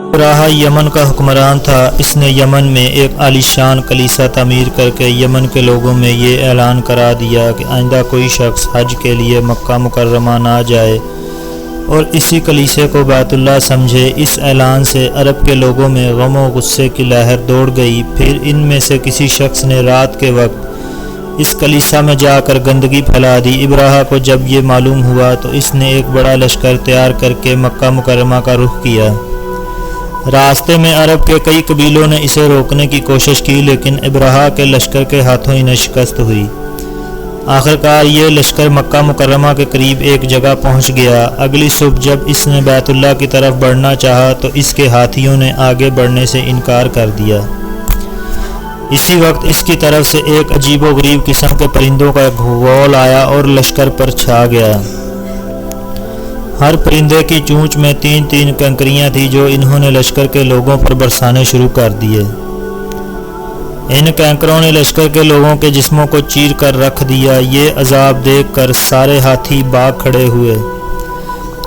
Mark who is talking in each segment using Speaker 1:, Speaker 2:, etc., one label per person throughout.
Speaker 1: ابراہا یمن کا حکمران تھا۔ اس نے یمن میں ایک عالیشان کلیسا تعمیر کر کے یمن کے لوگوں میں یہ اعلان کرا دیا کہ آئندہ کوئی شخص حج کے لیے مکہ مکرمہ نہ جائے اور اسی کلیسے کو بیت اللہ سمجھے۔ اس اعلان سے عرب کے لوگوں میں غم و غصے کی لہر دوڑ گئی۔ پھر ان میں سے کسی شخص نے رات کے وقت اس کلیسا میں جا کر گندگی پھیلا دی۔ ابراہا کو جب یہ معلوم ہوا تو اس نے ایک بڑا لشکر تیار کر کے مکہ مکرمہ کا رخ کیا۔ راستے میں عرب کے کئی قبیلوں نے اسے روکنے کی کوشش کی، لیکن ابراہا کے لشکر کے ہاتھوں انہیں شکست ہوئی۔ آخرکار یہ لشکر مکہ مکرمہ کے قریب ایک جگہ پہنچ گیا۔ اگلی صبح جب اس نے بیت اللہ کی طرف بڑھنا چاہا تو اس کے ہاتھیوں نے آگے بڑھنے سے انکار کر دیا۔ اسی وقت اس کی طرف سے ایک عجیب و غریب قسم کے پرندوں کا ایک غول آیا اور لشکر پر چھا گیا۔ ہر پرندے کی چونچ میں 3 کنکریاں تھیں جو انہوں نے لشکر کے لوگوں پر برسانے شروع کر دیے۔ ان کینکروں نے لشکر کے لوگوں کے جسموں کو چیر کر رکھ دیا۔ یہ عذاب دیکھ کر سارے ہاتھی بھاگ کھڑے ہوئے۔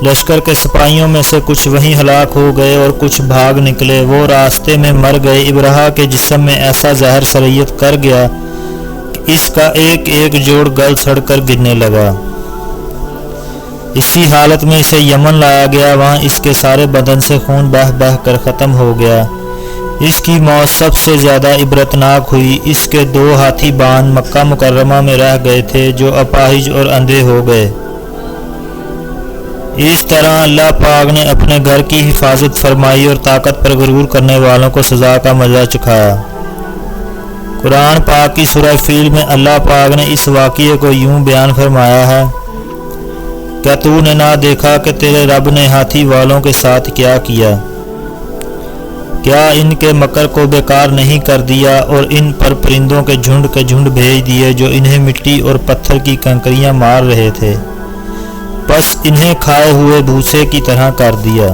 Speaker 1: لشکر کے سپاہیوں میں سے کچھ وہیں ہلاک ہو گئے اور کچھ بھاگ نکلے۔ وہ راستے میں مر گئے۔ ابراہا کے جسم میں ایسا زہر سرایت کر گیا کہ اس کا ایک ایک جوڑ گل سڑ کر گرنے لگا۔ اسی حالت میں اسے یمن لایا گیا۔ وہاں اس کے سارے بدن سے خون بہہ بہہ کر ختم ہو گیا۔ اس کی موت سب سے زیادہ عبرتناک ہوئی۔ اس کے 2 ہاتھی بان مکہ مکرمہ میں رہ گئے تھے جو اپاہج اور اندھے ہو گئے۔ اس طرح اللہ پاک نے اپنے گھر کی حفاظت فرمائی اور طاقت پر غرور کرنے والوں کو سزا کا مزہ چکھایا۔ قرآن پاک کی سورہ فیل میں اللہ پاک نے اس واقعے کو یوں بیان فرمایا ہے، کیا تو نے نہ دیکھا کہ تیرے رب نے ہاتھی والوں کے ساتھ کیا کیا؟ کیا ان کے مکر کو بیکار نہیں کر دیا اور ان پر پرندوں کے جھنڈ بھیج دیے جو انہیں مٹی اور پتھر کی کنکریاں مار رہے تھے، بس انہیں کھائے ہوئے بھوسے کی طرح کر دیا۔